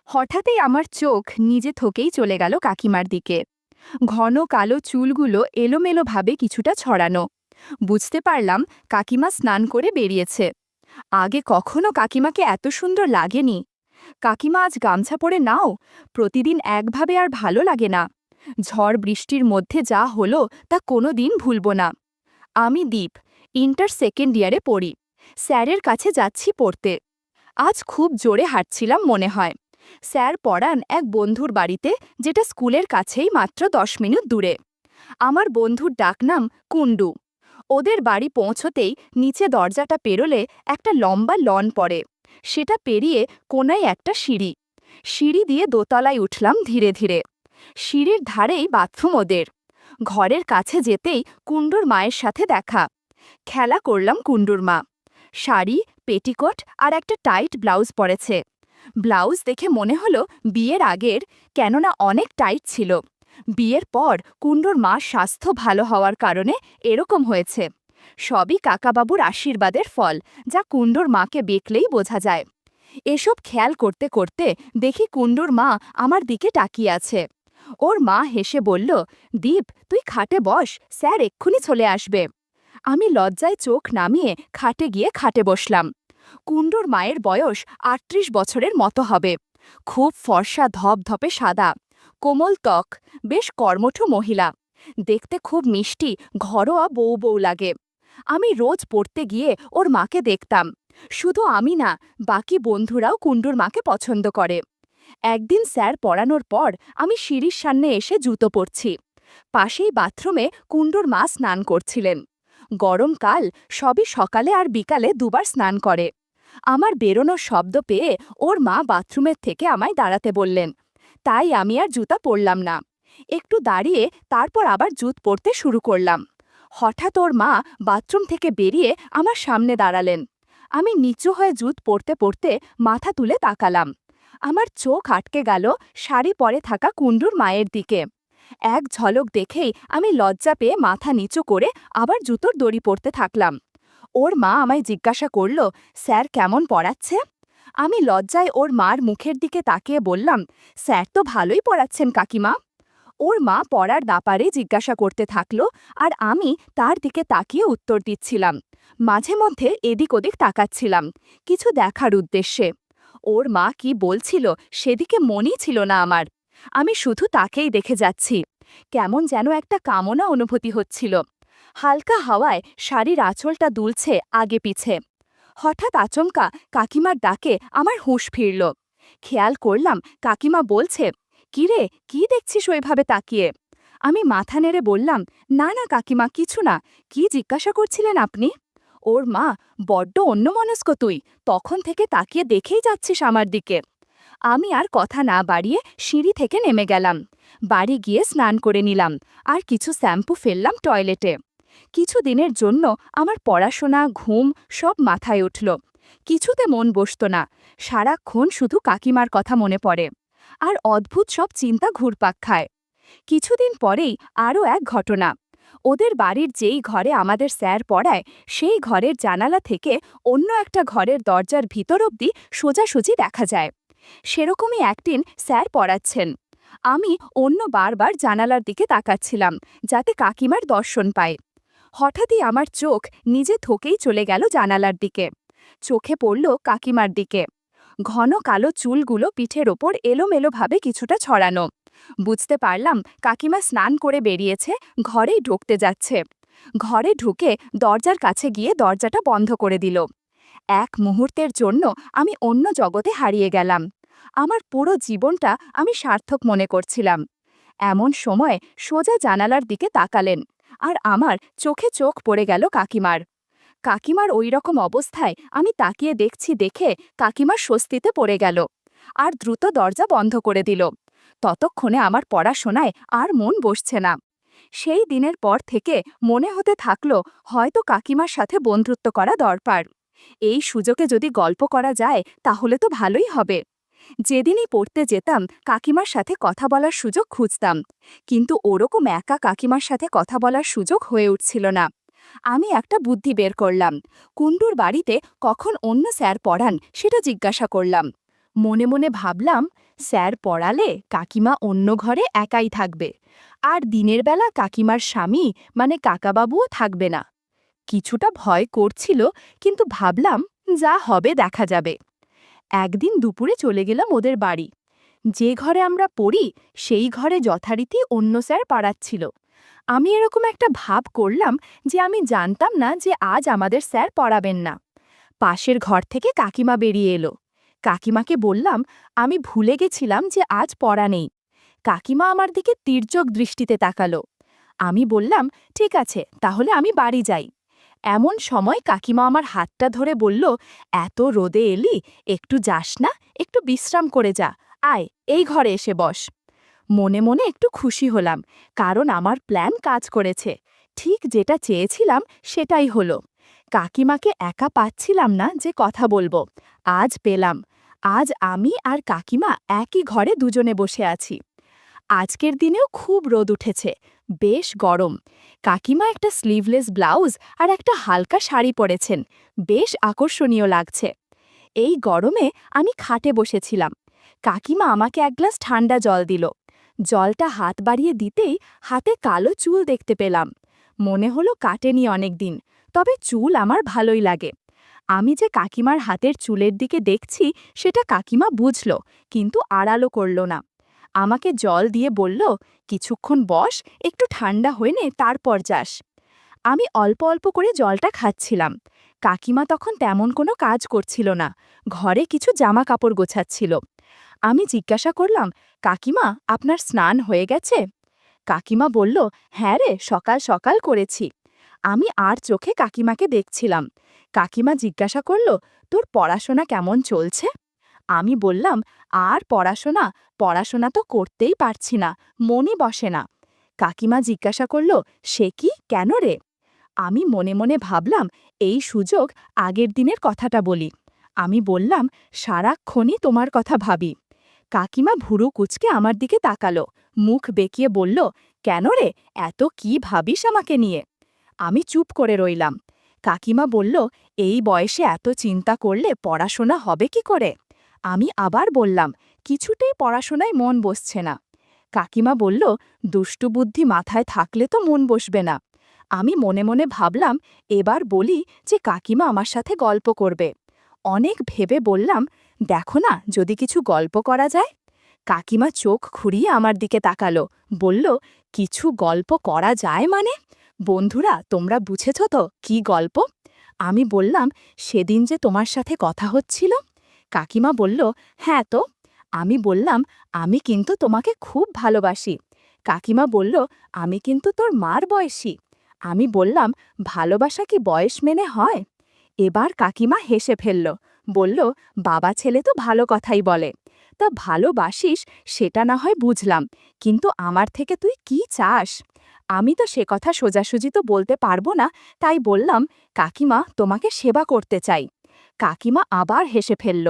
হঠাৎই আমার চোখ নিজে থেকেই চলে গেল কাকিমার দিকে। ঘন কালো চুলগুলো এলোমেলোভাবে কিছুটা ছড়ানো। বুঝতে পারলাম কাকিমা স্নান করে বেরিয়েছে। আগে কখনো কাকিমাকে এত সুন্দর লাগেনি। কাকিমা আজ গামছা পরে নাও, প্রতিদিন একভাবে আর ভালো লাগে না। ঝড় বৃষ্টির মধ্যে যা হলো তা কোনো দিন ভুলব না। আমি দীপ, ইন্টার সেকেন্ড ইয়ারে পড়ি। স্যারের কাছে যাচ্ছি পড়তে। আজ খুব জোরে হাঁটছিলাম মনে হয়। স্যার পড়ান এক বন্ধুর বাড়িতে, যেটা স্কুলের কাছেই মাত্র 10 মিনিট দূরে। আমার বন্ধুর ডাকনাম কুণ্ডু। ওদের বাড়ি পৌঁছতেই নিচে দরজাটা পেরোলে একটা লম্বা লন পড়ে। সেটা পেরিয়ে কোনায় একটা সিঁড়ি। সিঁড়ি দিয়ে দোতলায় উঠলাম ধীরে ধীরে। সিঁড়ির ধারেই বাথরুম ওদের। ঘরের কাছে যেতেই কুণ্ডুর মায়ের সাথে দেখা। খেলা করলাম কুণ্ডুর মা। শাড়ি, পেটিকোট আর একটা টাইট ব্লাউজ পরেছে। ব্লাউজ দেখে মনে হলো বিয়ের আগের, কেননা অনেক টাইট ছিল। বিয়ের পর কুণ্ডুর মার স্বাস্থ্য ভালো হওয়ার কারণে এরকম হয়েছে। সবই কাকাবাবুর আশীর্বাদের ফল, যা কুণ্ডুর মাকে দেখলেই বোঝা যায়। এসব খেয়াল করতে করতে দেখি কুণ্ডুর মা আমার দিকে তাকিয়ে আছে। ওর মা হেসে বলল, দীপ, তুই খাটে বস, স্যার এক্ষুনি চলে আসবে। আমি লজ্জায় চোখ নামিয়ে খাটে গিয়ে খাটে বসলাম। কুণ্ডুর মায়ের বয়স ৩৮ বছরের মতো হবে। খুব ফর্সা, ধপধপে সাদা, কোমল ত্বক, বেশ কর্মঠ মহিলা। দেখতে খুব মিষ্টি, ঘরোয়া বউ বউ লাগে। আমি রোজ পড়তে গিয়ে ওর মাকে দেখতাম। শুধু আমি না, বাকি বন্ধুরাও কুণ্ডুর মাকে পছন্দ করে। একদিন স্যার পড়ানোর পর আমি সিঁড়ির সামনে এসে জুতো পরছি। পাশেই বাথরুমে কুণ্ডুর মা স্নান করছিলেন। গরমকাল, সবই সকালে আর বিকালে দুবার স্নান করে। আমার বেরোনোর শব্দ পেয়ে ওর মা বাথরুমের থেকে আমায় দাঁড়াতে বললেন। তাই আমি আর জুতা পরলাম না। একটু দাঁড়িয়ে তারপর আবার জুত পরতে শুরু করলাম। হঠাৎ ওর মা বাথরুম থেকে বেরিয়ে আমার সামনে দাঁড়ালেন। আমি নিচু হয়ে জুত পরতে পরতে মাথা তুলে তাকালাম। আমার চোখ আটকে গেল শাড়ি পরে থাকা কুণ্ডুর মায়ের দিকে। এক ঝলক দেখেই আমি লজ্জা পেয়ে মাথা নিচু করে আবার জুতোর দড়ি পরতে থাকলাম। ওর মা আমায় জিজ্ঞাসা করল, স্যার কেমন পড়াচ্ছে? আমি লজ্জায় ওর মার মুখের দিকে তাকিয়ে বললাম, স্যার তো ভালোই পড়াচ্ছেন কাকিমা। ওর মা পড়ার ব্যাপারে জিজ্ঞাসা করতে থাকল, আর আমি তার দিকে তাকিয়ে উত্তর দিচ্ছিলাম। মাঝে মধ্যে এদিক ওদিক তাকাচ্ছিলাম, কিছু দেখার উদ্দেশ্যে। ওর মা কি বলছিল সেদিকে মনই ছিল না আমার। আমি শুধু তাকেই দেখে যাচ্ছি। কেমন যেন একটা কামনা অনুভূতি হচ্ছিল। হালকা হাওয়ায় শাড়ির আঁচলটা দুলছে আগে পিছে। হঠাৎ আচমকা কাকিমার ডাকে আমার হুঁশ ফিরল। খেয়াল করলাম কাকিমা বলছে, কিরে, কি দেখছিস ওইভাবে তাকিয়ে? আমি মাথা নেড়ে বললাম, না না কাকিমা, কিছু না। কি জিজ্ঞাসা করছিলেন আপনি? ওর মা, বড্ড অন্যমনস্ক তুই, তখন থেকে তাকিয়ে দেখেই যাচ্ছিস আমার দিকে। আমি আর কথা না বাড়িয়ে সিঁড়ি থেকে নেমে গেলাম। বাড়ি গিয়ে স্নান করে নিলাম, আর কিছু শ্যাম্পু ফেললাম টয়লেটে। কিছু দিনের জন্য আমার পড়াশোনা, ঘুম সব মাথায় উঠল। কিছুতে মন বসত না। সারাক্ষণ শুধু কাকিমার কথা মনে পড়ে। আর অদ্ভুত সব চিন্তা ঘুরপাক খায়। কিছুদিন পরেই আরও এক ঘটনা। ওদের বাড়ির যেই ঘরে আমাদের স্যার পড়ায়, সেই ঘরের জানালা থেকে অন্য একটা ঘরের দরজার ভিতর অবধি সোজাসুজি দেখা যায়। সেরকমই একদিন স্যার পড়াচ্ছেন। আমি অন্য বারবার জানালার দিকে তাকাচ্ছিলাম, যাতে কাকিমার দর্শন পায়। হঠাৎই আমার চোখ নিজে থেকেই চলে গেল জানালার দিকে। চোখে পড়ল কাকিমার দিকে। ঘন কালো চুলগুলো পিঠের ওপর এলোমেলোভাবে কিছুটা ছড়ানো। বুঝতে পারলাম কাকিমা স্নান করে বেরিয়েছে, ঘরেই ঢুকতে যাচ্ছে। ঘরে ঢুকে দরজার কাছে গিয়ে দরজাটা বন্ধ করে দিল। এক মুহূর্তের জন্য আমি অন্য জগতে হারিয়ে গেলাম। আমার পুরো জীবনটা আমি সার্থক মনে করছিলাম। এমন সময় সোজা জানালার দিকে তাকালেন, আর আমার চোখে চোখ পড়ে গেল কাকিমার। কাকিমার ওই রকম অবস্থায় আমি তাকিয়ে দেখছি দেখে কাকিমার স্বস্তিতে পড়ে গেল, আর দ্রুত দরজা বন্ধ করে দিল। ততক্ষণে আমার পড়াশোনায় আর মন বসছে না। সেই দিনের পর থেকে মনে হতে থাকলো হয়তো কাকিমার সাথে বন্ধুত্ব করা দরকার। এই সুযোগে যদি গল্প করা যায় তাহলে তো ভালোই হবে। যেদিনই পড়তে যেতাম কাকিমার সাথে কথা বলার সুযোগ খুঁজতাম, কিন্তু ওরকম একা কাকিমার সাথে কথা বলার সুযোগ হয়ে উঠছিল না। আমি একটা বুদ্ধি বের করলাম। কুণ্ডুর বাড়িতে কখন অন্য স্যার পড়ান সেটা জিজ্ঞাসা করলাম। মনে মনে ভাবলাম, স্যার পড়ালে কাকিমা অন্য ঘরে একাই থাকবে, আর দিনের বেলা কাকিমার স্বামী মানে কাকাবাবুও থাকবে না। কিছুটা ভয় করছিল, কিন্তু ভাবলাম যা হবে দেখা যাবে। একদিন দুপুরে চলে গেলাম ওদের বাড়ি। যে ঘরে আমরা পড়ি সেই ঘরে যথারীতি অন্য স্যার পড়াচ্ছিল। আমি এরকম একটা ভাব করলাম যে আমি জানতাম না যে আজ আমাদের স্যার পড়াবেন না। পাশের ঘর থেকে কাকিমা বেরিয়ে এলো। কাকিমাকে বললাম, আমি ভুলে গেছিলাম যে আজ পড়া নেই। কাকিমা আমার দিকে তির্যক দৃষ্টিতে তাকালো। আমি বললাম, ঠিক আছে, তাহলে আমি বাড়ি যাই। এমন সময় কাকিমা আমার হাতটা ধরে বলল, এত রোদে এলি, একটু যাস না, একটু বিশ্রাম করে যা, আয় এই ঘরে এসে বস। মনে মনে একটু খুশি হলাম, কারণ আমার প্ল্যান কাজ করেছে। ঠিক যেটা চেয়েছিলাম সেটাই হলো। কাকিমাকে একা পাচ্ছিলাম না যে কথা বলবো, আজ পেলাম। আজ আমি আর কাকিমা একই ঘরে দুজনে বসে আছি। আজকের দিনেও খুব রোদ উঠেছে, বেশ গরম। কাকিমা একটা স্লিভলেস ব্লাউজ আর একটা হালকা শাড়ি পরেছেন, বেশ আকর্ষণীয় লাগছে। এই গরমে আমি খাটে বসেছিলাম। কাকিমা আমাকে এক গ্লাস ঠান্ডা জল দিল। জলটা হাত বাড়িয়ে দিতেই হাতে কালো চুল দেখতে পেলাম। মনে হলো কাটেনি অনেকদিন, তবে চুল আমার ভালোই লাগে। আমি যে কাকিমার হাতের চুলের দিকে দেখছি সেটা কাকিমা বুঝল, কিন্তু আড়ালো করল না। আমাকে জল দিয়ে বলল, কিছুক্ষণ বস, একটু ঠান্ডা হয়ে নে, তারপর যাস। আমি অল্প অল্প করে জলটা খাচ্ছিলাম। কাকিমা তখন তেমন কোনো কাজ করছিল না, ঘরে কিছু জামা কাপড় গোছাচ্ছিল। আমি জিজ্ঞাসা করলাম, কাকিমা, আপনার স্নান হয়ে গেছে? কাকিমা বলল, হ্যাঁ রে, সকাল সকাল করেছি। আমি আর চোখে কাকিমাকে দেখছিলাম। কাকিমা জিজ্ঞাসা করল, তোর পড়াশোনা কেমন চলছে? আমি বললাম, আর পড়াশোনা, পড়াশোনা তো করতেই পারছি না, মনই বসে না। কাকিমা জিজ্ঞাসা করল, সে কি, কেন রে? আমি মনে মনে ভাবলাম, এই সুযোগ আগের দিনের কথাটা বলি। আমি বললাম, সারাক্ষণই তোমার কথা ভাবি। কাকিমা ভুরু কুচকে আমার দিকে তাকালো, মুখ বেঁকিয়ে বলল, কেন রে, এত কি ভাবিস আমাকে নিয়ে? আমি চুপ করে রইলাম। কাকিমা বলল, এই বয়সে এত চিন্তা করলে পড়াশোনা হবে কি করে? আমি আবার বললাম, কিছুতেই পড়াশোনায় মন বসছে না। কাকিমা বলল, দুষ্টু বুদ্ধি মাথায় থাকলে তো মন বসবে না। আমি মনে মনে ভাবলাম, এবার বলি যে কাকিমা আমার সাথে গল্প করবে। অনেক ভেবে বললাম, দেখো না, যদি কিছু গল্প করা যায়। কাকিমা চোখ খুঁড়িয়ে আমার দিকে তাকালো, বলল, কিছু গল্প করা যায় মানে? বন্ধুরা, তোমরা বুঝেছ তো কি গল্প? আমি বললাম, সেদিন যে তোমার সাথে কথা হচ্ছিল। কাকিমা বলল, হ্যাঁ তো। আমি বললাম, আমি কিন্তু তোমাকে খুব ভালোবাসি। কাকিমা বলল, আমি কিন্তু তোর মার বয়সী। আমি বললাম, ভালোবাসা কি বয়স মেনে হয়? এবার কাকিমা হেসে ফেলল, বলল, বাবা ছেলে তো ভালো কথাই বলে। তা ভালোবাসিস সেটা না হয় বুঝলাম, কিন্তু আমার থেকে তুই কি চাস? আমি তো সে কথা সোজাসুজি তো বলতে পারবো না, তাই বললাম, কাকিমা, তোমাকে সেবা করতে চাই। কাকিমা আবার হেসে ফেলল,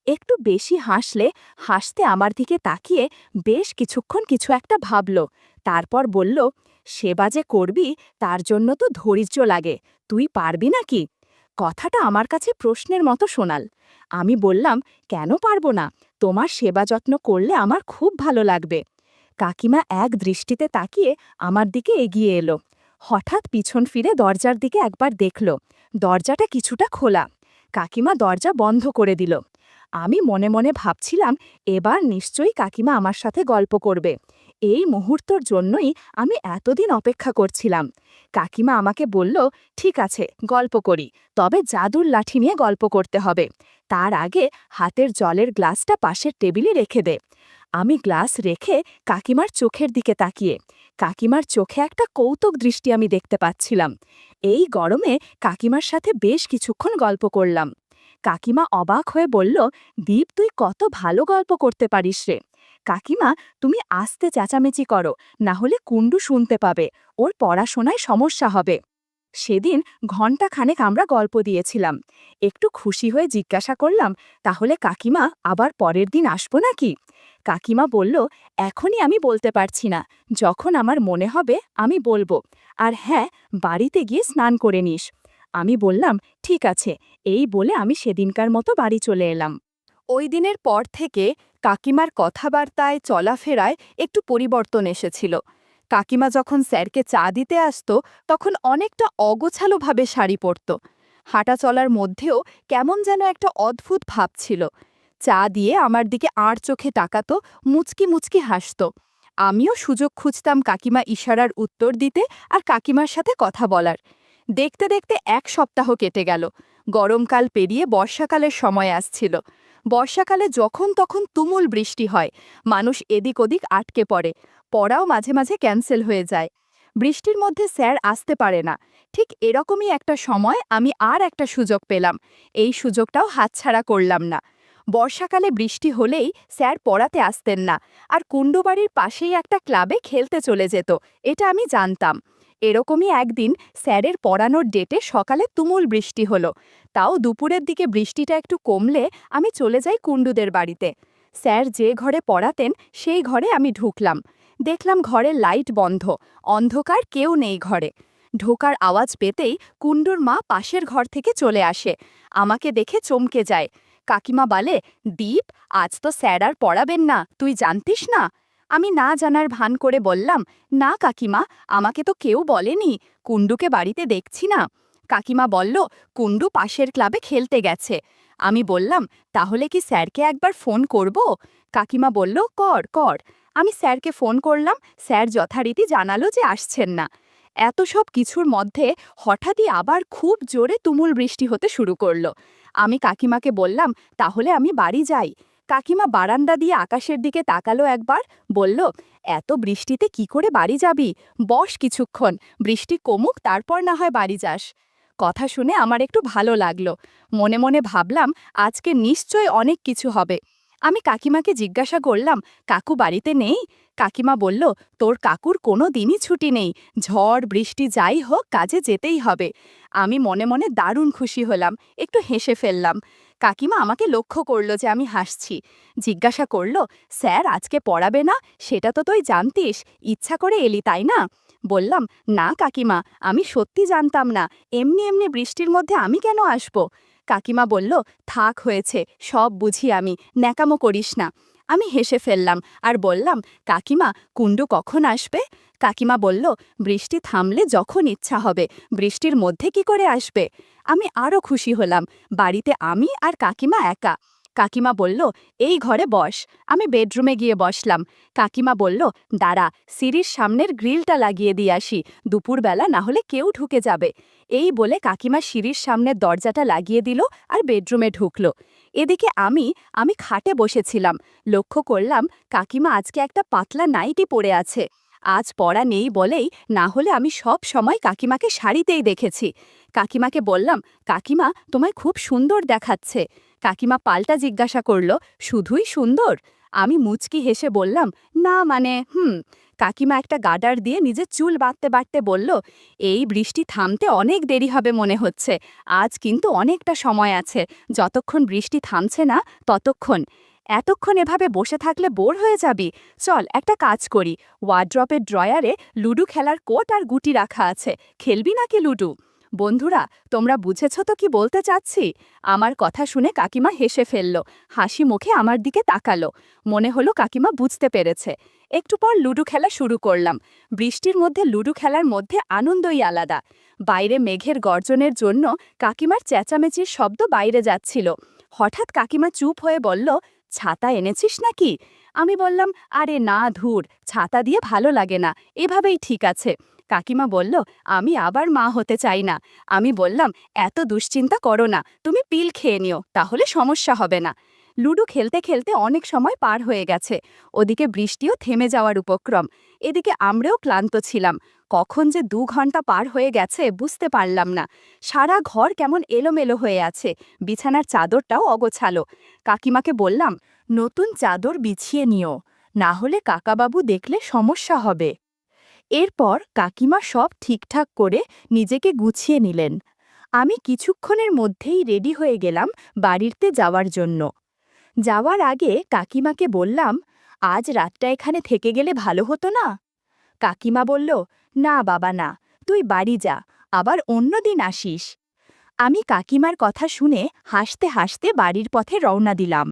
একটু বেশি হাসলে। হাসতে আমার দিকে তাকিয়ে বেশ কিছুক্ষণ কিছু একটা ভাবল, তারপর বলল, সেবা যে করবি তার জন্য তো ধৈর্য লাগে, তুই পারবি নাকি? কথাটা আমার কাছে প্রশ্নের মতো শোনাল। আমি বললাম, কেন পারবো না? তোমার সেবা যত্ন করলে আমার খুব ভালো লাগবে। কাকিমা এক দৃষ্টিতে তাকিয়ে আমার দিকে এগিয়ে এলো। হঠাৎ পিছন ফিরে দরজার দিকে একবার দেখল, দরজাটা কিছুটা খোলা। কাকিমা দরজা বন্ধ করে দিল। আমি মনে মনে ভাবছিলাম, এবার নিশ্চয়ই কাকিমা আমার সাথে গল্প করবে। এই মুহূর্তর জন্যই আমি এতদিন অপেক্ষা করছিলাম। কাকিমা আমাকে বলল, ঠিক আছে, গল্প করি, তবে জাদুর লাঠি নিয়ে গল্প করতে হবে। তার আগে হাতের জলের গ্লাসটা পাশের টেবিলে রেখে দে। আমি গ্লাস রেখে কাকিমার চোখের দিকে তাকিয়ে, কাকিমার চোখে একটা কৌতুক দৃষ্টি আমি দেখতে পাচ্ছিলাম। এই গরমে কাকিমার সাথে বেশ কিছুক্ষণ গল্প করলাম। কাকিমা অবাক হয়ে বলল, দীপ, তুই কত ভালো গল্প করতে পারিস রে। কাকিমা, তুমি আস্তে চেঁচামেচি করো, না হলে কুণ্ডু শুনতে পাবে, ওর পড়াশোনায় সমস্যা হবে। সেদিন ঘণ্টাখানেক আমরা গল্প দিয়েছিলাম। একটু খুশি হয়ে জিজ্ঞাসা করলাম, তাহলে কাকিমা, আবার পরের দিন আসবো নাকি? কাকিমা বলল, এখনই আমি বলতে পারছি না, যখন আমার মনে হবে আমি বলবো। আর হ্যাঁ, বাড়িতে গিয়ে স্নান করে নিস। আমি বললাম, ঠিক আছে। এই বলে আমি সেদিনকার মতো বাড়ি চলে এলাম। ওই দিনের পর থেকে কাকিমার কথাবার্তায় চলাফেরায় একটু পরিবর্তন এসেছিল। কাকিমা যখন স্যারকে চা দিতে আসতো তখন অনেকটা অগোছালোভাবে শাড়ি পরত। হাঁটা চলার মধ্যেও কেমন যেন একটা অদ্ভুত ভাব ছিল। চা দিয়ে আমার দিকে আড় চোখে তাকাতো, মুচকি মুচকি হাসত। আমিও সুযোগ খুঁজতাম কাকিমা ইশারার উত্তর দিতে আর কাকিমার সাথে কথা বলার। দেখতে দেখতে 1 সপ্তাহ কেটে গেল। গরমকাল পেরিয়ে বর্ষাকালের সময় আসছিল। বর্ষাকালে যখন তখন তুমুল বৃষ্টি হয়, মানুষ এদিক ওদিক আটকে পড়ে, পড়াও মাঝে মাঝে ক্যান্সেল হয়ে যায়। বৃষ্টির মধ্যে স্যার আসতে পারে না। ঠিক এরকমই একটা সময় আমি আর একটা সুযোগ পেলাম। এই সুযোগটাও হাতছাড়া করলাম না। বর্ষাকালে বৃষ্টি হলেই স্যার পড়াতে আসতেন না, আর কুণ্ডুবাড়ির পাশেই একটা ক্লাবে খেলতে চলে যেত। এটা আমি জানতাম। এরকমই একদিন স্যারের পড়ানোর ডেটে সকালে তুমুল বৃষ্টি হলো। তাও দুপুরের দিকে বৃষ্টিটা একটু কমলে আমি চলে যাই কুণ্ডুদের বাড়িতে। স্যার যে ঘরে পড়াতেন সেই ঘরে আমি ঢুকলাম। দেখলাম ঘরের লাইট বন্ধ, অন্ধকার, কেউ নেই ঘরে। ঢোকার আওয়াজ পেতেই কুণ্ডুর মা পাশের ঘর থেকে চলে আসে। আমাকে দেখে চমকে যায়। কাকিমা বলে, দীপ, আজ তো স্যার আর পড়াবেন না, তুই জানতিস না? আমি না জানার ভান করে বললাম, না কাকিমা, আমাকে তো কেউ বলেনি, কুণ্ডুকে বাড়িতে দেখছি না। কাকিমা বলল, কুণ্ডু পাশের ক্লাবে খেলতে গেছে। আমি বললাম, তাহলে কি স্যারকে একবার ফোন করব? কাকিমা বলল, কর কর। আমি স্যারকে ফোন করলাম। স্যার যথারীতি জানালো যে আসছেন না। এত সব কিছুর মধ্যে হঠাৎই আবার খুব জোরে তুমুল বৃষ্টি হতে শুরু করলো। আমি কাকিমাকে বললাম, তাহলে আমি বাড়ি যাই। কাকিমা বারান্দা দিয়ে আকাশের দিকে তাকালো একবার, বলল, এত বৃষ্টিতে কি করে বাড়ি যাবি? বস কিছুক্ষণ, বৃষ্টি কমুক, তারপর না হয় বাড়ি যাস। কথা শুনে আমার একটু ভালো লাগলো। মনে মনে ভাবলাম, আজকে নিশ্চয় অনেক কিছু হবে। আমি কাকিমাকে জিজ্ঞাসা করলাম, কাকু বাড়িতে নেই? কাকিমা বলল, তোর কাকুর কোনো দিনই ছুটি নেই, ঝড় বৃষ্টি যাই হোক কাজে যেতেই হবে। আমি মনে মনে দারুণ খুশি হলাম, একটু হেসে ফেললাম। কাকিমা আমাকে লক্ষ্য করল যে আমি হাসছি। জিজ্ঞাসা করল, স্যার আজকে পড়াবে না? সেটা তো তুই জানতিস, ইচ্ছা করে এলি তাই না? বললাম, না কাকিমা, আমি সত্যি জানতাম না, এমনি এমনি বৃষ্টির মধ্যে আমি কেন আসব? কাকিমা বলল, থাক হয়েছে, সব বুঝি আমি, ন্যাকামো করিস না। আমি হেসে ফেললাম আর বললাম, কাকিমা, কুণ্ডু কখন আসবে? কাকিমা বলল, বৃষ্টি থামলে যখন ইচ্ছা হবে, বৃষ্টির মধ্যে কি করে আসবে? আমি আরও খুশি হলাম। বাড়িতে আমি আর কাকিমা একা। কাকিমা বলল, এই ঘরে বস। আমি বেডরুমে গিয়ে বসলাম। কাকিমা বলল, দাঁড়া, সিঁড়ির সামনের গ্রিলটা লাগিয়ে দিয়ে আসি, দুপুরবেলা না হলে কেউ ঢুকে যাবে। এই বলে কাকিমা সিঁড়ির সামনের দরজাটা লাগিয়ে দিল আর বেডরুমে ঢুকল। এদিকে আমি খাটে বসেছিলাম। লক্ষ্য করলাম কাকিমা আজকে একটা পাতলা নাইটি পরে আছে। আজ পড়া নেই বলেই, না হলে আমি সব সময় কাকিমাকে শাড়িতেই দেখেছি। কাকিমাকে বললাম, কাকিমা, তোমায় খুব সুন্দর দেখাচ্ছে। কাকিমা পাল্টা জিজ্ঞাসা করল, শুধুই সুন্দর? আমি মুচকি হেসে বললাম, না মানে কাকিমা একটা গার্ডার দিয়ে নিজের চুল বাঁধতে বাঁধতে বলল, এই বৃষ্টি থামতে অনেক দেরি হবে মনে হচ্ছে। আজ কিন্তু অনেকটা সময় আছে, যতক্ষণ বৃষ্টি থামছে না ততক্ষণ। এতক্ষণ এভাবে বসে থাকলে বোর হয়ে যাবি। চল একটা কাজ করি, ওয়ার্ড্রপের ড্রয়ারে লুডো খেলার কোট আর গুটি রাখা আছে, খেলবি নাকি লুডো? বন্ধুরা, তোমরা বুঝেছ তো কি বলতে চাচ্ছি? আমার কথা শুনে কাকিমা হেসে ফেলল, হাসি মুখে আমার দিকে তাকালো। মনে হলো কাকিমা বুঝতে পেরেছে। একটু পর লুডো খেলা শুরু করলাম। বৃষ্টির মধ্যে লুডো খেলার মধ্যে আনন্দই আলাদা। বাইরে মেঘের গর্জনের জন্য কাকিমার চেঁচামেচির শব্দ বাইরে যাচ্ছিল। হঠাৎ কাকিমা চুপ হয়ে বলল, ছাতা এনেছিস নাকি? আমি বললাম, আরে না, ধুর, ছাতা দিয়ে ভালো লাগে না, এভাবেই ঠিক আছে। কাকিমা বলল, আমি আবার মা হতে চাই না। আমি বললাম, এত দুশ্চিন্তা করো না, তুমি পিল খেয়ে নিও, তাহলে সমস্যা হবে না। লুডো খেলতে খেলতে অনেক সময় পার হয়ে গেছে। ওদিকে বৃষ্টিও থেমে যাওয়ার উপক্রম। এদিকে আমরাও ক্লান্ত ছিলাম। কখন যে 2 ঘন্টা পার হয়ে গেছে বুঝতে পারলাম না। সারা ঘর কেমন এলোমেলো হয়ে আছে, বিছানার চাদরটাও অগোছালো। কাকিমাকে বললাম, নতুন চাদর বিছিয়ে নিও, না হলে কাকাবাবু দেখলে সমস্যা হবে। এরপর কাকিমা সব ঠিকঠাক করে নিজেকে গুছিয়ে নিলেন। আমি কিছুক্ষণের মধ্যেই রেডি হয়ে গেলাম বাড়িতে যাওয়ার জন্য। যাওয়ার আগে কাকিমাকে বললাম, আজ রাতটা এখানে থেকে গেলে ভালো হতো না? কাকিমা বলল, না বাবা না, তুই বাড়ি যা, আবার অন্যদিন আসিস। আমি কাকিমার কথা শুনে হাসতে হাসতে বাড়ির পথে রওনা দিলাম।